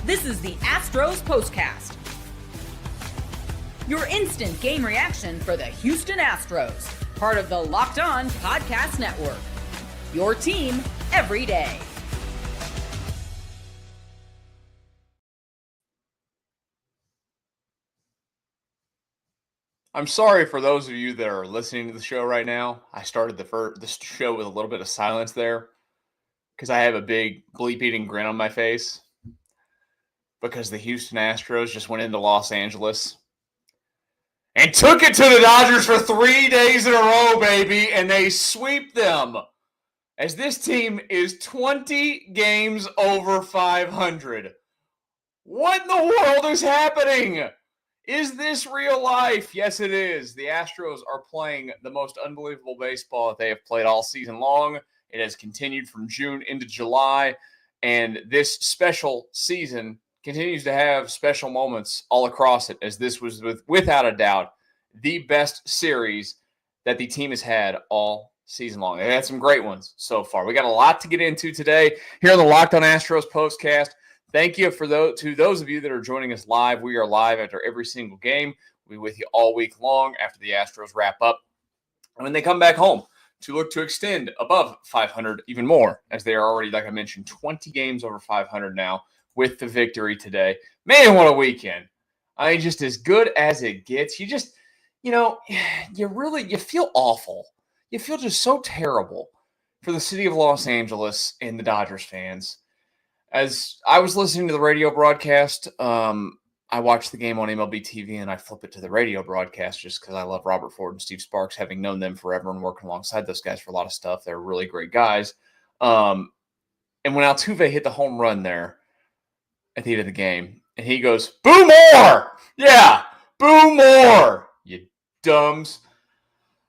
This is the Astros Postcast, your instant game reaction for the Houston Astros, part of the Locked On Podcast Network, your team every day. I'm sorry for those of you that are listening to the show right now. I started this show with a little bit of silence there because I have a big bleep-eating grin on my face because the Houston Astros just went into Los Angeles and took it to the Dodgers for 3 days in a row, baby, and they sweep them as this team is 20 games over 500. What in the world is happening? Is this real life? Yes, it is. The Astros are playing the most unbelievable baseball that they have played all season long. It has continued from June into July, and this special season continues to have special moments all across it, as this was, without a doubt, the best series that the team has had all season long. They had some great ones so far. We got a lot to get into today here on the Locked On Astros Postcast. Thank you to those of you that are joining us live. We are live after every single game. We'll be with you all week long after the Astros wrap up. And when they come back home to look to extend above 500 even more, as they are already, like I mentioned, 20 games over 500 now with the victory today. Man, what a weekend. I mean, just as good as it gets. You just, you feel awful. You feel just so terrible for the city of Los Angeles and the Dodgers fans. As I was listening to the radio broadcast, I watched the game on MLB TV and I flip it to the radio broadcast just because I love Robert Ford and Steve Sparks, having known them forever and working alongside those guys for a lot of stuff. They're really great guys. And when Altuve hit the home run there at the end of the game, and he goes, "Boo more!" Yeah, boo more, you dumbs.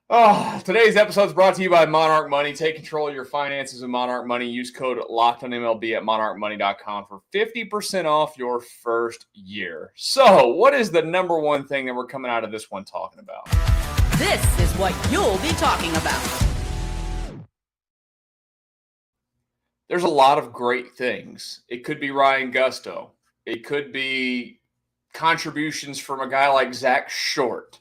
Oh, today's episode is brought to you by Monarch Money. Take control of your finances with Monarch Money. Use code LOCKEDONMLB at monarchmoney.com for 50% off your first year. So, what is the number one thing that we're coming out of this one talking about? This is what you'll be talking about. There's a lot of great things. It could be Ryan Gusto. It could be contributions from a guy like Zach Short,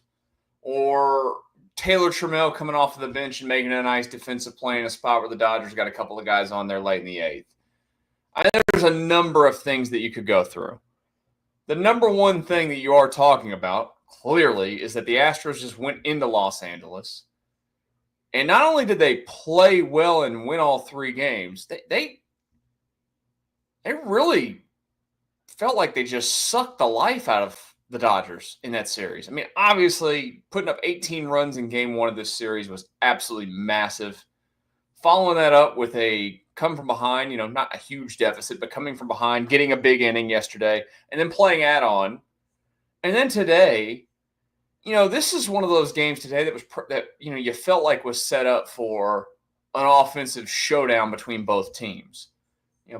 or Taylor Trammell coming off of the bench and making a nice defensive play in a spot where the Dodgers got a couple of guys on there late in the eighth. I think there's a number of things that you could go through. The number one thing that you are talking about, clearly, is that the Astros just went into Los Angeles. And not only did they play well and win all 3 games, they really felt like they just sucked the life out of the Dodgers in that series. I mean, obviously, putting up 18 runs in game 1 of this series was absolutely massive. Following that up with a come from behind, not a huge deficit, but coming from behind, getting a big inning yesterday, and then playing add-on. And then today, this is one of those games today that you felt like was set up for an offensive showdown between both teams.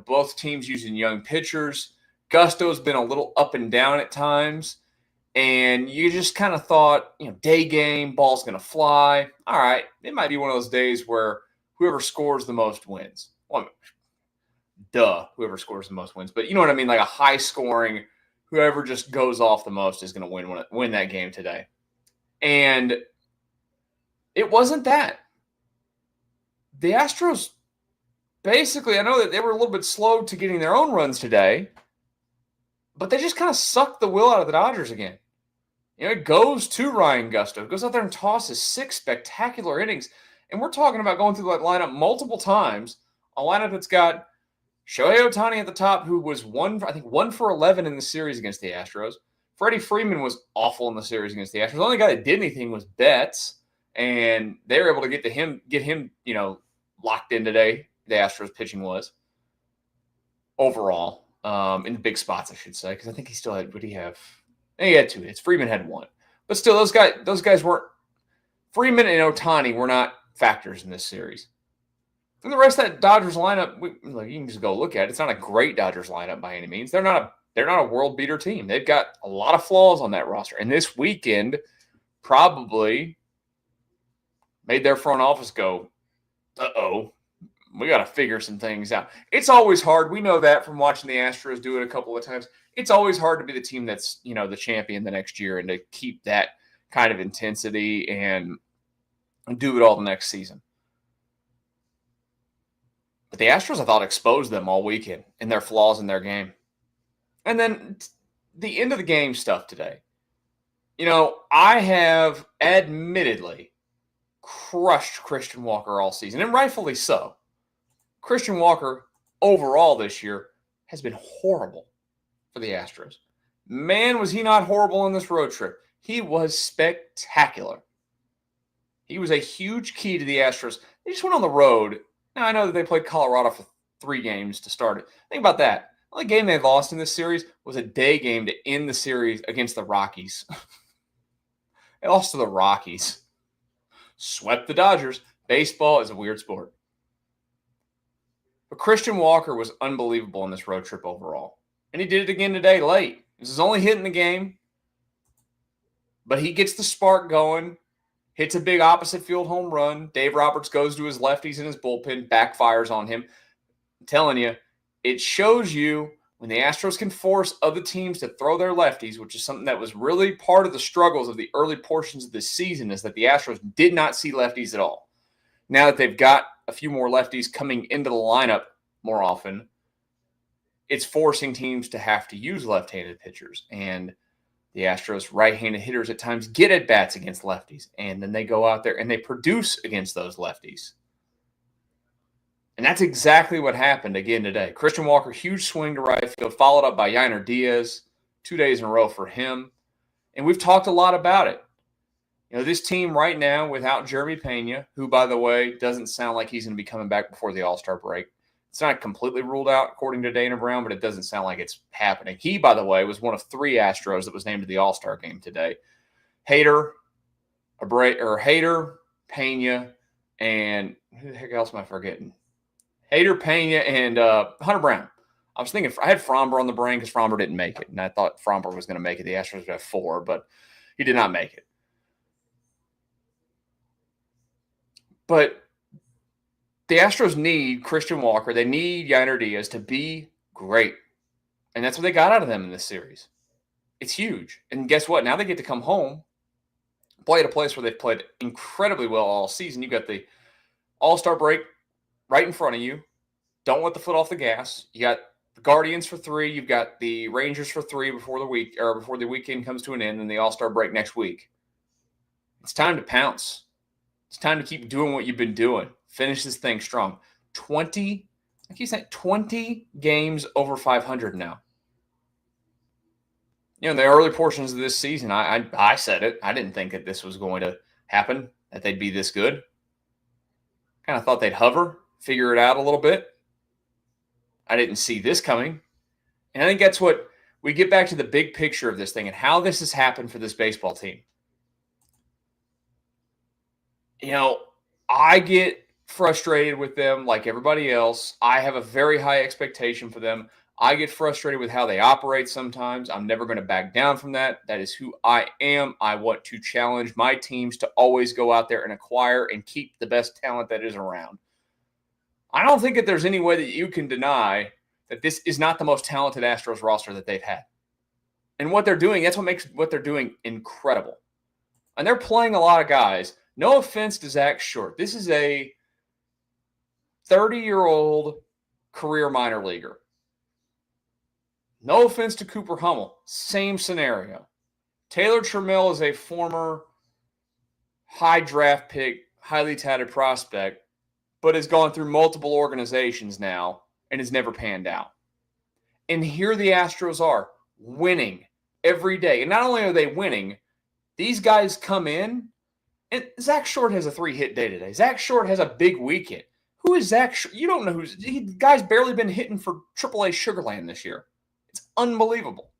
Both teams using young pitchers. Gusto's been a little up and down at times. And you just kind of thought, day game, ball's going to fly. All right, it might be one of those days where whoever scores the most wins. Well, whoever scores the most wins. But you know what I mean? Like a high-scoring, whoever just goes off the most is going to win that game today. And it wasn't that. The Astros, basically, I know that they were a little bit slow to getting their own runs today, but they just kind of sucked the will out of the Dodgers again. It goes to Ryan Gusto. It goes out there and tosses 6 spectacular innings. And we're talking about going through that lineup multiple times. A lineup that's got Shohei Ohtani at the top, who was 1 for 11 in the series against the Astros. Freddie Freeman was awful in the series against the Astros. The only guy that did anything was Betts. And they were able to get him, locked in today. The Astros pitching was overall. In the big spots, I should say, because I think he still had, what did he have? He had 2 hits. Freeman had 1. But still, those guys weren't, Freeman and Ohtani were not factors in this series. And the rest of that Dodgers lineup, you can just go look at it. It's not a great Dodgers lineup by any means. They're not a world beater team. They've got a lot of flaws on that roster. And this weekend probably made their front office go, uh-oh, we got to figure some things out. It's always hard. We know that from watching the Astros do it a couple of times. It's always hard to be the team that's, the champion the next year and to keep that kind of intensity and do it all the next season. But the Astros, I thought, exposed them all weekend in their flaws in their game. And then the end of the game stuff today. I have admittedly crushed Christian Walker all season, and rightfully so. Christian Walker overall this year has been horrible for the Astros. Man, was he not horrible on this road trip. He was spectacular. He was a huge key to the Astros. They just went on the road. Now, I know that they played Colorado for 3 games to start it. Think about that. The only game they lost in this series was a day game to end the series against the Rockies. They lost to the Rockies. Swept the Dodgers. Baseball is a weird sport. But Christian Walker was unbelievable on this road trip overall. And he did it again today late. This is only hit in the game. But he gets the spark going. Hits a big opposite field home run. Dave Roberts goes to his lefties in his bullpen. Backfires on him. I'm telling you, it shows you when the Astros can force other teams to throw their lefties, which is something that was really part of the struggles of the early portions of this season, is that the Astros did not see lefties at all. Now that they've got a few more lefties coming into the lineup more often, it's forcing teams to have to use left-handed pitchers. And the Astros right-handed hitters at times get at-bats against lefties, and then they go out there and they produce against those lefties. And that's exactly what happened again today. Christian Walker, huge swing to right field, followed up by Yainer Diaz, 2 days in a row for him. And we've talked a lot about it. This team right now without Jeremy Pena, who, by the way, doesn't sound like he's going to be coming back before the All-Star break. It's not completely ruled out, according to Dana Brown, but it doesn't sound like it's happening. He, by the way, was one of 3 Astros that was named to the All-Star game today. Hader, Pena, and who the heck else am I forgetting? Hader, Pena, and Hunter Brown. I was thinking, I had Fromber on the brain because Fromber didn't make it, and I thought Fromber was going to make it. The Astros would have 4, but he did not make it. But the Astros need Christian Walker. They need Yainer Diaz to be great. And that's what they got out of them in this series. It's huge. And guess what? Now they get to come home, play at a place where they've played incredibly well all season. You got the All-Star break right in front of you. Don't let the foot off the gas. You got the Guardians for 3. You've got the Rangers for 3 before the weekend comes to an end, and the All-Star break next week. It's time to pounce. It's time to keep doing what you've been doing. Finish this thing strong. 20 games over 500 now. The early portions of this season, I said it. I didn't think that this was going to happen, that they'd be this good. Kind of thought they'd hover, figure it out a little bit. I didn't see this coming. And I think that's what we get back to the big picture of this thing and how this has happened for this baseball team. I get frustrated with them like everybody else. I have a very high expectation for them. I get frustrated with how they operate sometimes. I'm never going to back down from that. That is who I am. I want to challenge my teams to always go out there and acquire and keep the best talent that is around. I don't think that there's any way that you can deny that this is not the most talented Astros roster that they've had. And what they're doing, that's what makes what they're doing incredible. And they're playing a lot of guys. No offense to Zach Short. This is a 30-year-old career minor leaguer. No offense to Cooper Hummel. Same scenario. Taylor Trammell is a former high draft pick, highly touted prospect, but has gone through multiple organizations now and has never panned out. And here the Astros are winning every day. And not only are they winning, these guys come in, and Zach Short has a 3-hit day today. Zach Short has a big weekend. Who is Zach Short? You don't know who's – the guy's barely been hitting for AAA Sugarland this year. It's unbelievable.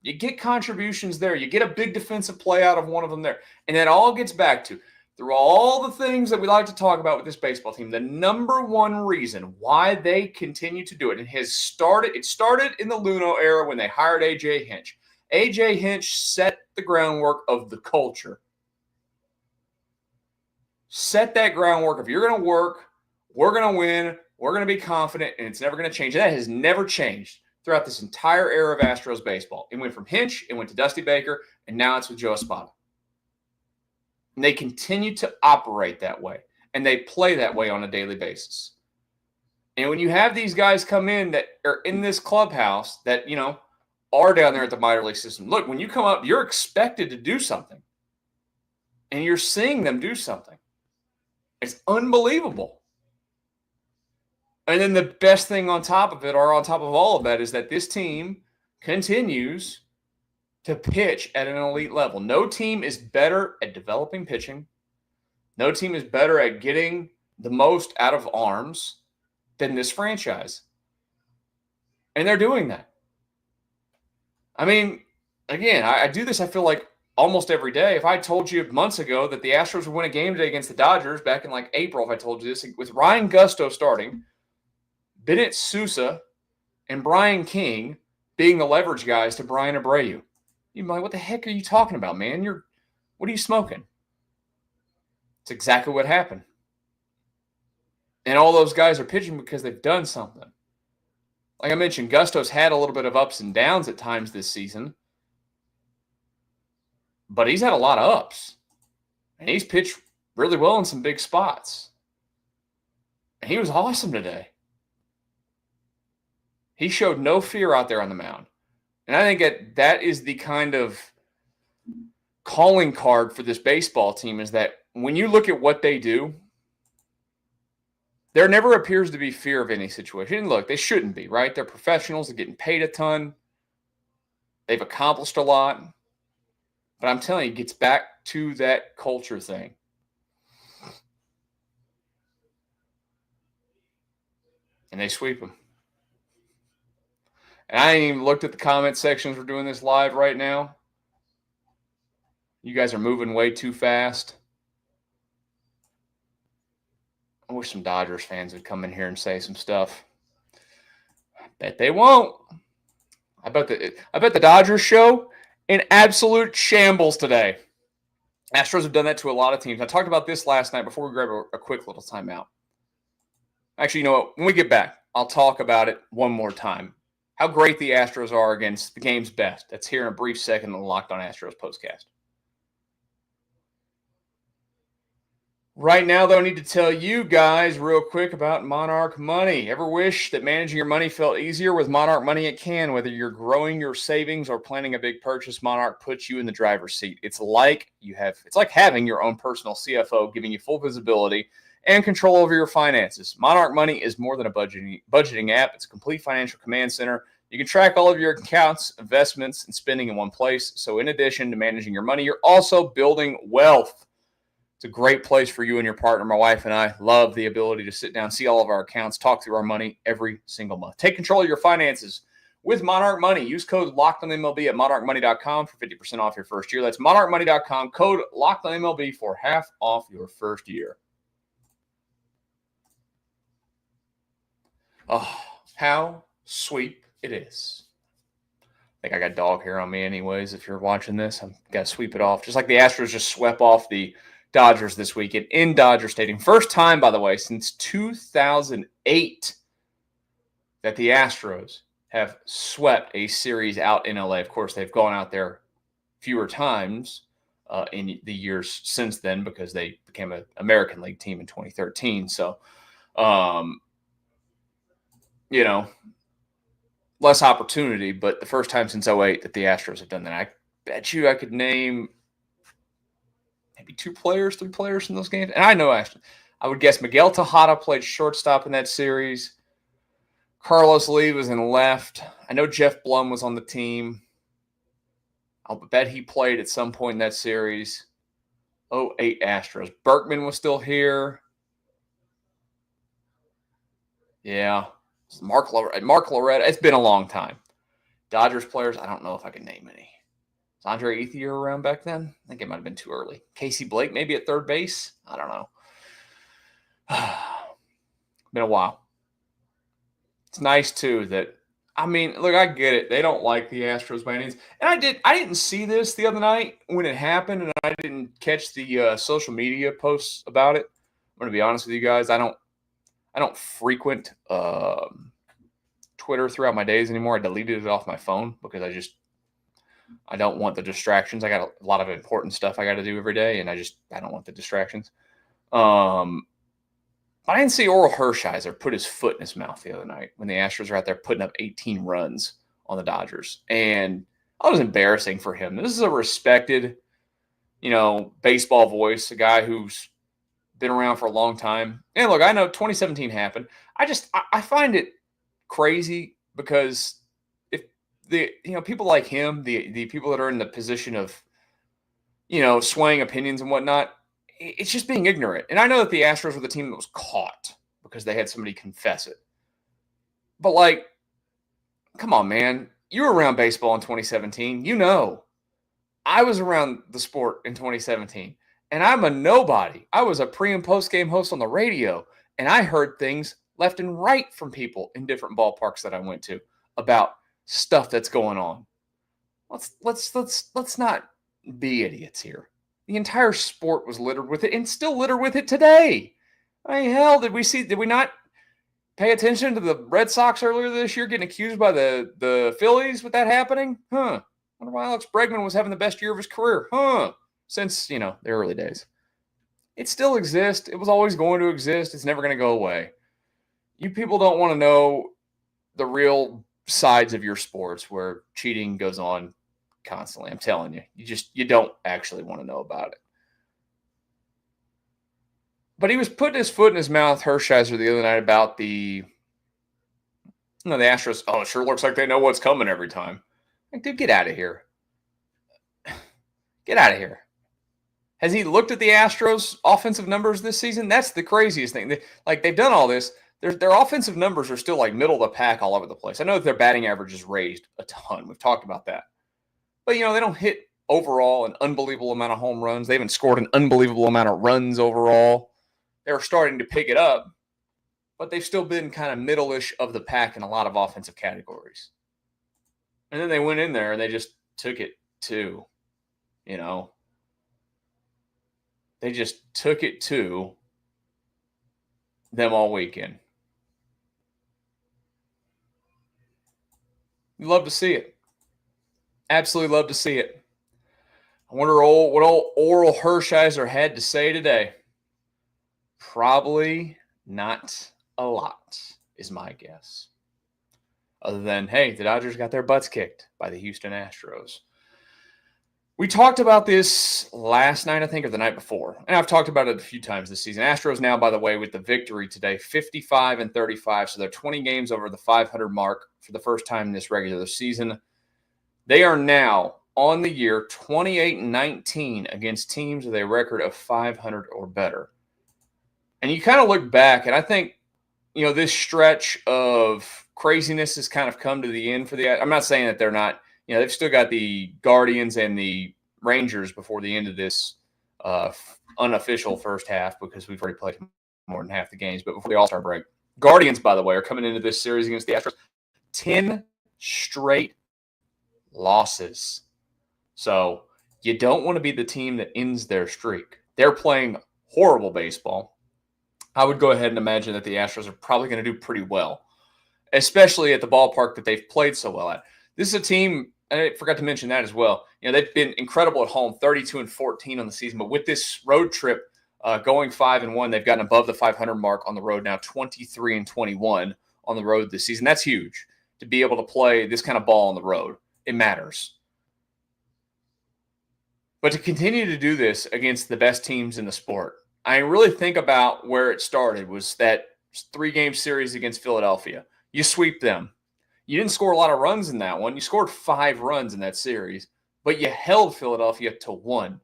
You get contributions there. You get a big defensive play out of one of them there. And that all gets back to, through all the things that we like to talk about with this baseball team, the number one reason why they continue to do it, and it started in the Luno era when they hired A.J. Hinch. A.J. Hinch set the groundwork of the culture. Set that groundwork. If you're going to work we're going to win, we're going to be confident, and it's never going to change. That has never changed throughout this entire era of Astros baseball. It went from Hinch, it went to Dusty Baker, and now it's with Joe Espada. And they continue to operate that way, and they play that way on a daily basis. And when you have these guys come in that are in this clubhouse that, are down there at the minor league system, look, when you come up, you're expected to do something. And you're seeing them do something. It's unbelievable. And then the best thing on top of it, or on top of all of that, is that this team continues to pitch at an elite level. No team is better at developing pitching. No team is better at getting the most out of arms than this franchise. And they're doing that. I mean, again, I do this, I feel like, almost every day. If I told you months ago that the Astros would win a game today against the Dodgers back in like April, if I told you this, with Ryan Gusto starting, Bennett Sousa, and Brian King being the leverage guys to Brian Abreu, you'd be like, what the heck are you talking about, man? What are you smoking? It's exactly what happened. And all those guys are pitching because they've done something. Like I mentioned, Gusto's had a little bit of ups and downs at times this season. But he's had a lot of ups. And he's pitched really well in some big spots. And he was awesome today. He showed no fear out there on the mound. And I think that is the kind of calling card for this baseball team, is that when you look at what they do, there never appears to be fear of any situation. And look, they shouldn't be, right? They're professionals. They're getting paid a ton. They've accomplished a lot. But I'm telling you, it gets back to that culture thing. And they sweep them. And I ain't even looked at the comment sections. We're doing this live right now. You guys are moving way too fast. I wish some Dodgers fans would come in here and say some stuff. I bet they won't. I bet the Dodgers show in absolute shambles today. Astros have done that to a lot of teams. I talked about this last night before we grab a quick little timeout. Actually, you know what? When we get back, I'll talk about it one more time. How great the Astros are against the game's best. That's here in a brief second on the Locked On Astros Postcast. Right now, though, I need to tell you guys real quick about Monarch Money. Ever wish that managing your money felt easier? With Monarch Money, it can. Whether you're growing your savings or planning a big purchase, Monarch puts you in the driver's seat. It's like having your own personal CFO, giving you full visibility and control over your finances. Monarch Money is more than a budgeting app. It's a complete financial command center. You can track all of your accounts, investments, and spending in one place. So in addition to managing your money, you're also building wealth. It's a great place for you and your partner. My wife and I love the ability to sit down, see all of our accounts, talk through our money every single month. Take control of your finances with Monarch Money. Use code LOCKEDONMLB at monarchmoney.com for 50% off your first year. That's monarchmoney.com, code LOCKEDONMLB for half off your first year. Oh, how sweet it is. I think I got dog hair on me anyways. If you're watching this, I've got to sweep it off. Just like the Astros just swept off the Dodgers this weekend in Dodger Stadium. First time, by the way, since 2008 that the Astros have swept a series out in LA. Of course, they've gone out there fewer times in the years since then because they became an American League team in 2013. So, less opportunity, but the first time since 2008 that the Astros have done that. I bet you I could name maybe 3 players in those games. And I know, actually, I would guess Miguel Tejada played shortstop in that series. Carlos Lee was in left. I know Jeff Blum was on the team. I'll bet he played at some point in that series. 2008 Astros. Berkman was still here. Yeah. Mark Loretta. It's been a long time. Dodgers players, I don't know if I can name any. Was Andre Ethier around back then? I think it might have been too early. Casey Blake maybe at third base? I don't know. Been a while. It's nice, too, that, look, I get it. They don't like the Astros by any means. And I didn't see this the other night when it happened, and I didn't catch the social media posts about it. I'm going to be honest with you guys. I I don't frequent Twitter throughout my days anymore. I deleted it off my phone because I don't want the distractions. I got a lot of important stuff I got to do every day, and I don't want the distractions. But I didn't see Oral Hershiser put his foot in his mouth the other night when the Astros are out there putting up 18 runs on the Dodgers. And that was embarrassing for him. This is a respected, baseball voice, a guy who's been around for a long time. And look, I know 2017 happened. I find it crazy because if people like him, the people that are in the position of, swaying opinions and whatnot, it's just being ignorant. And I know that the Astros were the team that was caught because they had somebody confess it. But come on, man. You were around baseball in 2017. I was around the sport in 2017. And I'm a nobody. I was a pre- and post-game host on the radio. And I heard things left and right from people in different ballparks that I went to about stuff that's going on. Let's not be idiots here. The entire sport was littered with it and still littered with it today. I mean, hell, did we not pay attention to the Red Sox earlier this year getting accused by the Phillies with that happening? Wonder why Alex Bregman was having the best year of his career. Since, the early days. It still exists. It was always going to exist. It's never going to go away. You people don't want to know the real sides of your sports where cheating goes on constantly. I'm telling you, you don't actually want to know about it. But he was putting his foot in his mouth, Hershiser, the other night about the Astros. Oh, it sure looks like they know what's coming every time. Dude, get out of here. Get out of here. Has he looked at the Astros' offensive numbers this season? That's the craziest thing. They've done all this. Their offensive numbers are still middle of the pack all over the place. I know that their batting average is raised a ton. We've talked about that. But, they don't hit overall an unbelievable amount of home runs. They haven't scored an unbelievable amount of runs overall. They're starting to pick it up, but they've still been kind of middle-ish of the pack in a lot of offensive categories. And then they went in there and they just took it to, they just took it to them all weekend. You love to see it. Absolutely love to see it. I wonder what old Oral Hershiser had to say today. Probably not a lot, is my guess. Other than, hey, the Dodgers got their butts kicked by the Houston Astros. We talked about this last night, I think, or the night before. And I've talked about it a few times this season. Astros now, by the way, with the victory today, 55-35. So they're 20 games over the 500 mark for the first time in this regular season. They are now on the year 28-19 against teams with a record of 500 or better. And you kind of look back, and I think, this stretch of craziness has kind of come to the end for the – I'm not saying that they're not – they've still got the Guardians and the Rangers before the end of this unofficial first half because we've already played more than half the games. But before the All-Star break, Guardians, by the way, are coming into this series against the Astros 10 straight losses. So you don't want to be the team that ends their streak. They're playing horrible baseball. I would go ahead and imagine that the Astros are probably going to do pretty well, especially at the ballpark that they've played so well at. This is a team, and I forgot to mention that as well. They've been incredible at home, 32-14 on the season. But with this road trip going 5-1, they've gotten above the 500 mark on the road now, 23-21 on the road this season. That's huge to be able to play this kind of ball on the road. It matters. But to continue to do this against the best teams in the sport, I really think about where it started was that 3-game series against Philadelphia. You sweep them. You didn't score a lot of runs in that one. You scored 5 runs in that series, but you held Philadelphia to 1.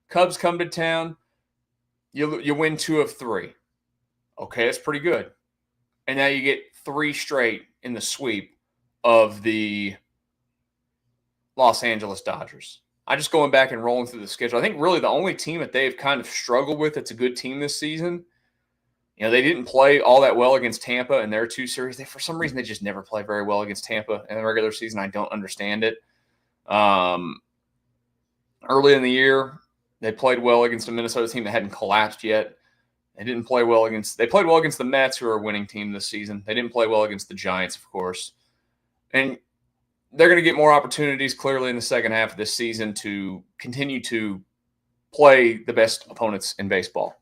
Cubs come to town. You win 2 of 3. Okay, that's pretty good. And now you get 3 straight in the sweep of the Los Angeles Dodgers. I'm just going back and rolling through the schedule. I think really the only team that they've kind of struggled with that's a good team this season, they didn't play all that well against Tampa in their 2 series. For some reason, they just never play very well against Tampa in the regular season. I don't understand it. Early in the year, they played well against a Minnesota team that hadn't collapsed yet. They played well against the Mets, who are a winning team this season. They didn't play well against the Giants, of course. And they're going to get more opportunities clearly in the second half of this season to continue to play the best opponents in baseball.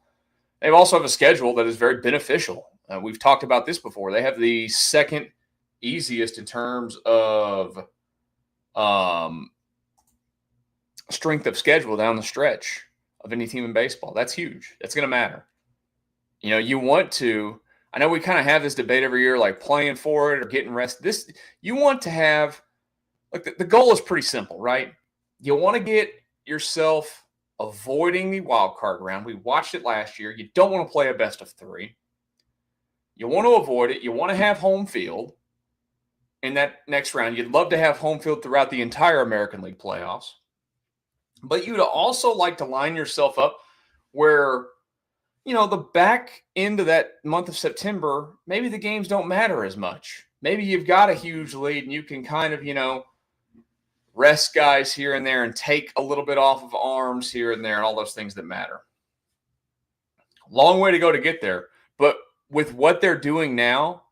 They also have a schedule that is very beneficial. We've talked about this before. They have the second easiest in terms of strength of schedule down the stretch of any team in baseball. That's huge. That's going to matter. You want to, I know we kind of have this debate every year, like playing for it or getting rest. You want to have, like the goal is pretty simple, right? You want to get yourself avoiding the wild card round. We watched it last year. You don't want to play a best of 3. You want to avoid it. You want to have home field in that next round. You'd love to have home field throughout the entire American League playoffs. But you'd also like to line yourself up where, the back end of that month of September, maybe the games don't matter as much. Maybe you've got a huge lead and you can kind of, rest guys here and there and take a little bit off of arms here and there and all those things that matter. Long way to go to get there. But with what they're doing now,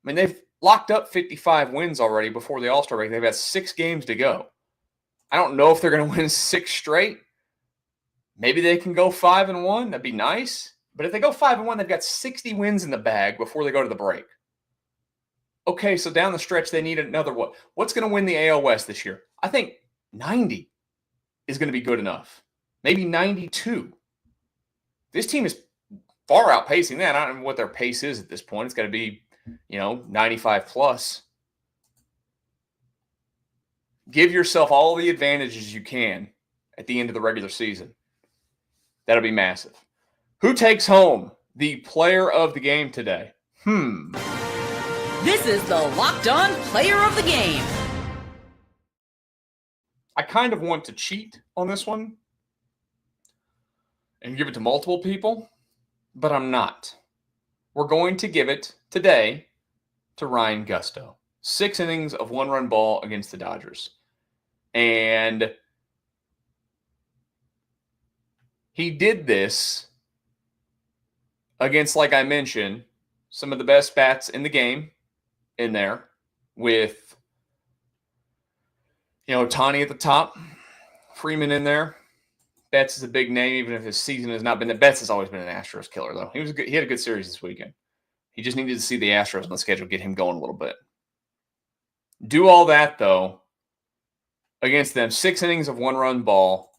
they've locked up 55 wins already before the All-Star break. They've got 6 games to go. I don't know if they're going to win 6 straight. Maybe they can go 5-1. That'd be nice. But if they go 5-1, they've got 60 wins in the bag before they go to the break. Okay, so down the stretch, they need another what? What's going to win the AL West this year? I think 90 is going to be good enough. Maybe 92. This team is far outpacing that. I don't know what their pace is at this point. It's got to be, 95 plus. Give yourself all the advantages you can at the end of the regular season. That'll be massive. Who takes home the player of the game today? This is the Locked On Player of the Game. I kind of want to cheat on this one and give it to multiple people, but I'm not. We're going to give it today to Ryan Gusto. 6 innings of 1-run ball against the Dodgers. And he did this against, like I mentioned, some of the best bats in the game in there with, Ohtani at the top, Freeman in there. Betts is a big name, even if his season has not been. Betts has always been an Astros killer, though. He had a good series this weekend. He just needed to see the Astros on the schedule, get him going a little bit. Do all that, though, against them. 6 innings of 1-run ball.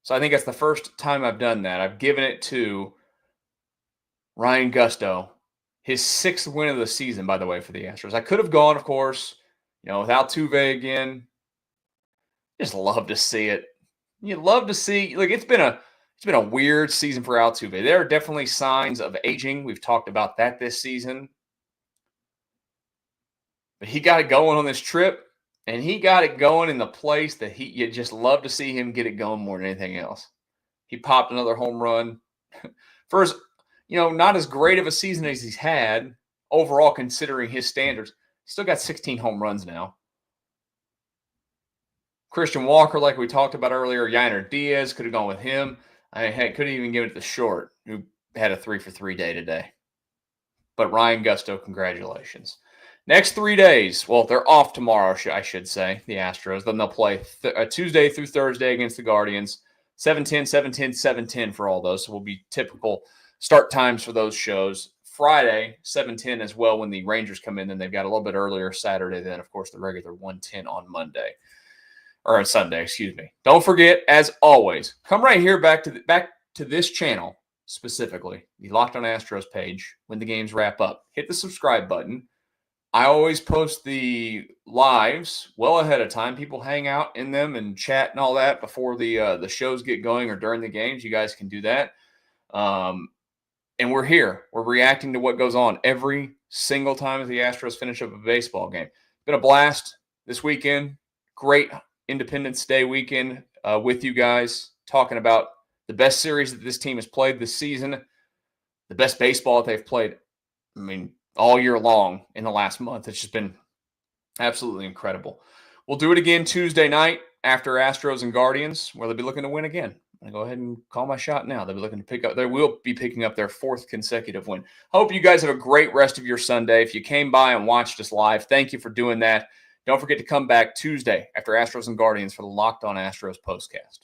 So I think that's the first time I've done that. I've given it to Ryan Gusto. His 6th win of the season, by the way, for the Astros. I could have gone, of course, without Tuve again. Just love to see it. You love to see, it's been a weird season for Altuve. There are definitely signs of aging. We've talked about that this season. But he got it going on this trip, and he got it going in the place that you just love to see him get it going more than anything else. He popped another home run. For his, not as great of a season as he's had overall considering his standards. Still got 16 home runs now. Christian Walker, like we talked about earlier, Yainer Diaz, could have gone with him. Couldn't even give it to Short, who had a 3-for-3 day today. But Ryan Gusto, congratulations. Next 3 days, well, they're off tomorrow, I should say, the Astros. Then they'll play Tuesday through Thursday against the Guardians. 7:10, 7:10, 7:10 for all those. So will be typical start times for those shows. Friday, 7:10 as well when the Rangers come in. Then they've got a little bit earlier Saturday. Then, of course, the regular 1:10 on Monday. Or on Sunday, excuse me. Don't forget, as always, come right here back to this channel, specifically, the Locked On Astros page, when the games wrap up. Hit the subscribe button. I always post the lives well ahead of time. People hang out in them and chat and all that before the shows get going or during the games. You guys can do that. And we're here. We're reacting to what goes on every single time the Astros finish up a baseball game. It's been a blast this weekend. Great Independence Day weekend with you guys, talking about the best series that this team has played this season, the best baseball that they've played, all year long in the last month. It's just been absolutely incredible. We'll do it again Tuesday night after Astros and Guardians, where they'll be looking to win again. I'm going to go ahead and call my shot now. They will be picking up their 4th consecutive win. Hope you guys have a great rest of your Sunday. If you came by and watched us live, thank you for doing that. Don't forget to come back Tuesday after Astros and Guardians for the Locked On Astros Postcast.